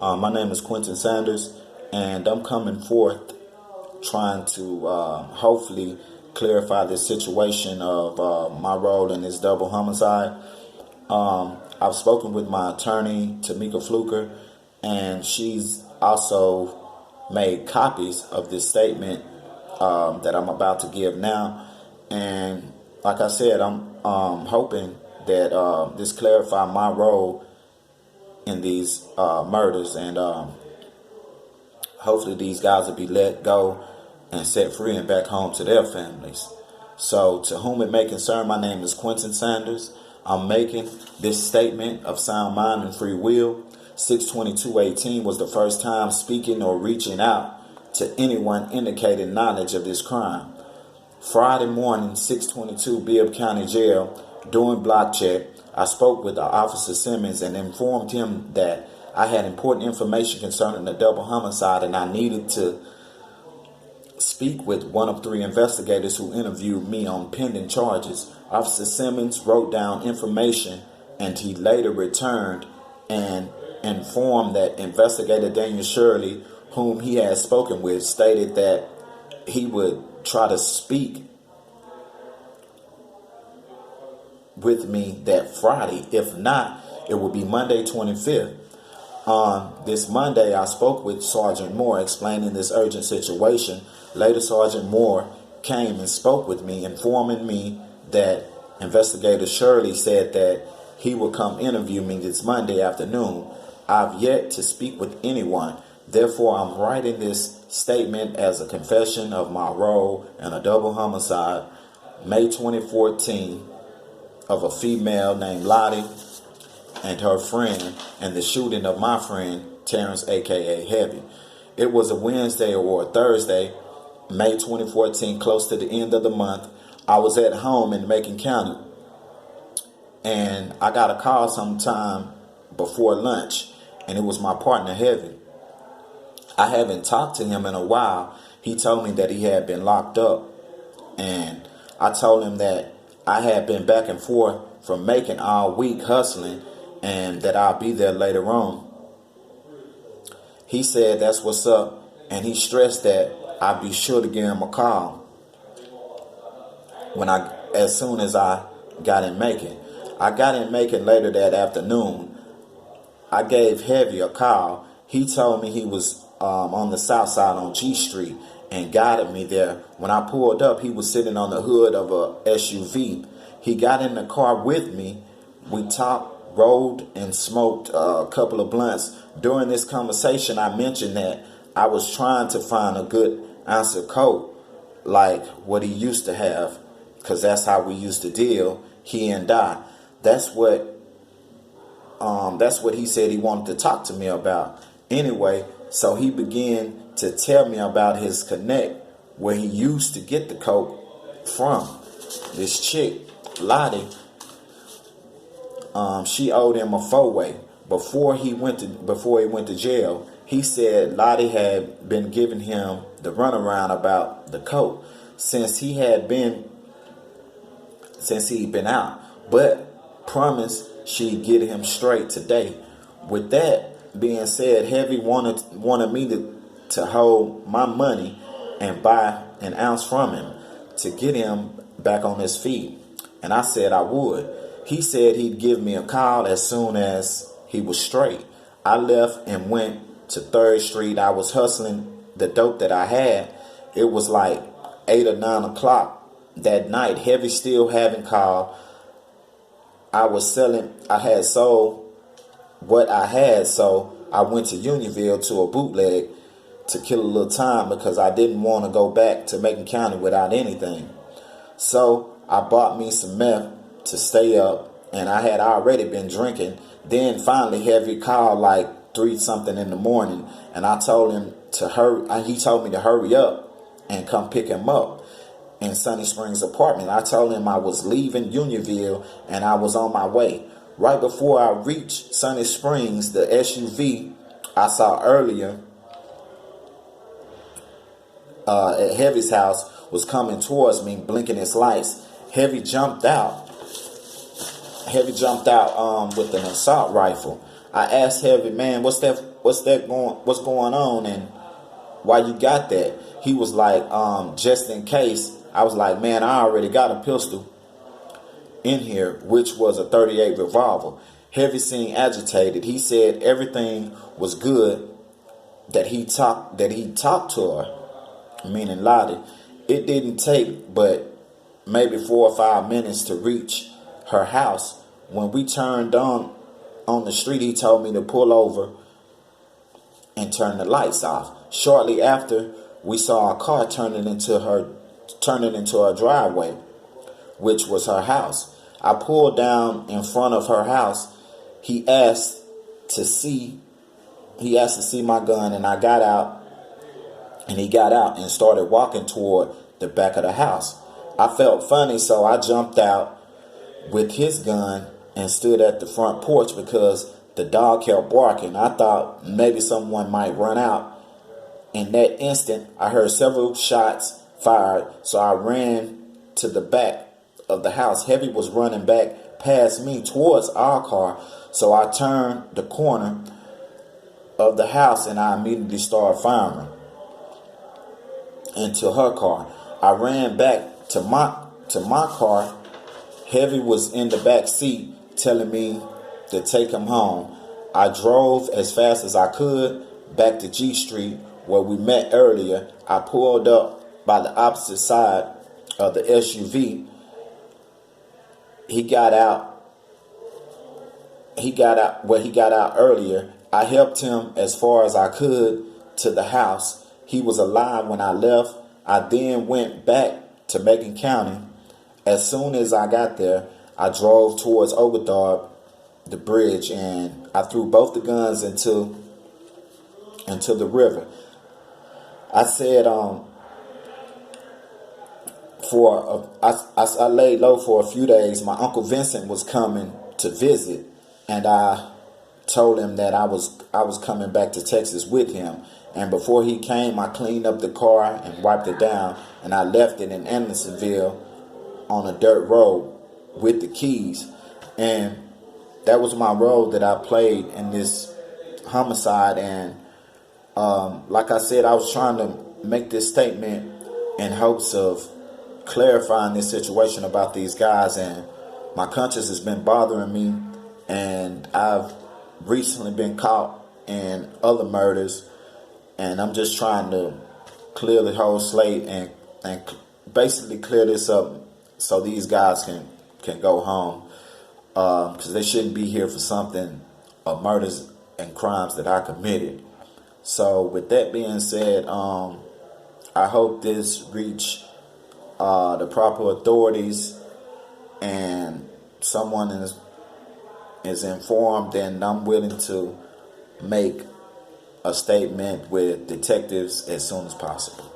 My name is Quentin Sanders, and I'm coming forth trying to hopefully clarify this situation of my role in this double homicide. I've spoken with my attorney, Tamika Fluker, and she's also made copies of this statement that I'm about to give now. And like I said, I'm hoping that this clarify my role in these murders, and hopefully these guys will be let go and set free and back home to their families. So to whom it may concern, my name is Quentin Sanders. I'm making this statement of sound mind and free will. 6/22/18 was the first time speaking or reaching out to anyone indicating knowledge of this crime. Friday morning, 6/22, Bibb County Jail, during block check, I spoke with Officer Simmons and informed him that I had important information concerning the double homicide, and I needed to speak with one of 3 investigators who interviewed me on pending charges. Officer Simmons wrote down information, and he later returned and informed that Investigator Daniel Shirley, whom he had spoken with, stated that he would try to speak with me that Friday. If not, it would be Monday 25th. On this Monday, I spoke with Sergeant Moore explaining this urgent situation. Later, Sergeant Moore came and spoke with me, informing me that Investigator Shirley said that he would come interview me this Monday afternoon. I've yet to speak with anyone. Therefore, I'm writing this statement as a confession of my role in a double homicide, May 2014, of a female named Lottie and her friend, and the shooting of my friend Terrence, aka Heavy. It was a Wednesday or a Thursday, May 2014, close to the end of the month. I was at home in Macon County, and I got a call sometime before lunch, and it was my partner Heavy. I haven't talked to him in a while. He told me that he had been locked up, and I told him that I had been back and forth from Macon all week hustling, and that I'll be there later on. He said that's what's up, and he stressed that I'd be sure to give him a call as soon as I got in Macon. I got in Macon later that afternoon. I gave Heavy a call. He told me he was on the south side on G Street and guided me there. When I pulled up, he was sitting on the hood of a SUV. He got in the car with me. We talked, rolled, and smoked a couple of blunts. During this conversation, I mentioned that I was trying to find a good answer coat like what he used to have, because that's how we used to deal, he and I. That's what he said he wanted to talk to me about. Anyway, so he began to tell me about his connect where he used to get the coke from. This chick, Lottie, she owed him a 4-way. Before he went to jail, he said Lottie had been giving him the runaround about the coke since he'd been out, but promised she'd get him straight today. With that being said, Heavy wanted me to hold my money and buy an ounce from him to get him back on his feet, and I said I would. He said he'd give me a call as soon as he was straight. I left and went to 3rd Street. I was hustling the dope that I had. It was like 8 or 9 o'clock that night. Heavy still hadn't called. I had sold what I had, so I went to Unionville to a bootleg to kill a little time because I didn't want to go back to Macon County without anything. So I bought me some meth to stay up, and I had already been drinking. Then finally Heavy called like 3-something in the morning, and I told him to hurry. He told me to hurry up and come pick him up in Sunny Springs apartment. I told him I was leaving Unionville and I was on my way. Right before I reached Sunny Springs, the SUV I saw earlier at Heavy's house was coming towards me, blinking its lights. Heavy jumped out with an assault rifle. I asked Heavy, man, what's that what's going on, and why you got that? He was like, just in case. I was like, man, I already got a pistol in here, which was a 38 revolver. Heavy seemed agitated. He said everything was good, that he talked to her, meaning Lottie. It didn't take but maybe 4 or 5 minutes to reach her house. When we turned on the street, he told me to pull over and turn the lights off. Shortly after, we saw a car turning into her driveway, which was her house. I pulled down in front of her house. He asked to see my gun, and I got out, and he got out and started walking toward the back of the house. I felt funny, so I jumped out with his gun and stood at the front porch because the dog kept barking. I thought maybe someone might run out. In that instant, I heard several shots fired, so I ran to the back of the house. Heavy was running back past me towards our car, so I turned the corner of the house and I immediately started firing into her car. I ran back to my car. Heavy was in the back seat telling me to take him home. I drove as fast as I could back to G Street where we met earlier. I pulled up by the opposite side of the SUV. He got out earlier. I helped him as far as I could to the house. He was alive when I left. I then went back to Macon County. As soon as I got there, I drove towards Oberdorp, the bridge, and I threw both the guns into the river. I said, I laid low for a few days. My Uncle Vincent was coming to visit, and I told him that I was coming back to Texas with him. And before he came, I cleaned up the car and wiped it down, and I left it in Andersonville on a dirt road with the keys. And that was my role that I played in this homicide. And like I said, I was trying to make this statement in hopes of clarifying this situation about these guys, and my conscience has been bothering me, and I've recently been caught in other murders, and I'm just trying to clear the whole slate and basically clear this up so these guys can go home, because they shouldn't be here for something of murders and crimes that I committed. So with that being said, I hope this reach the proper authorities and someone is informed, and I'm willing to make a statement with detectives as soon as possible.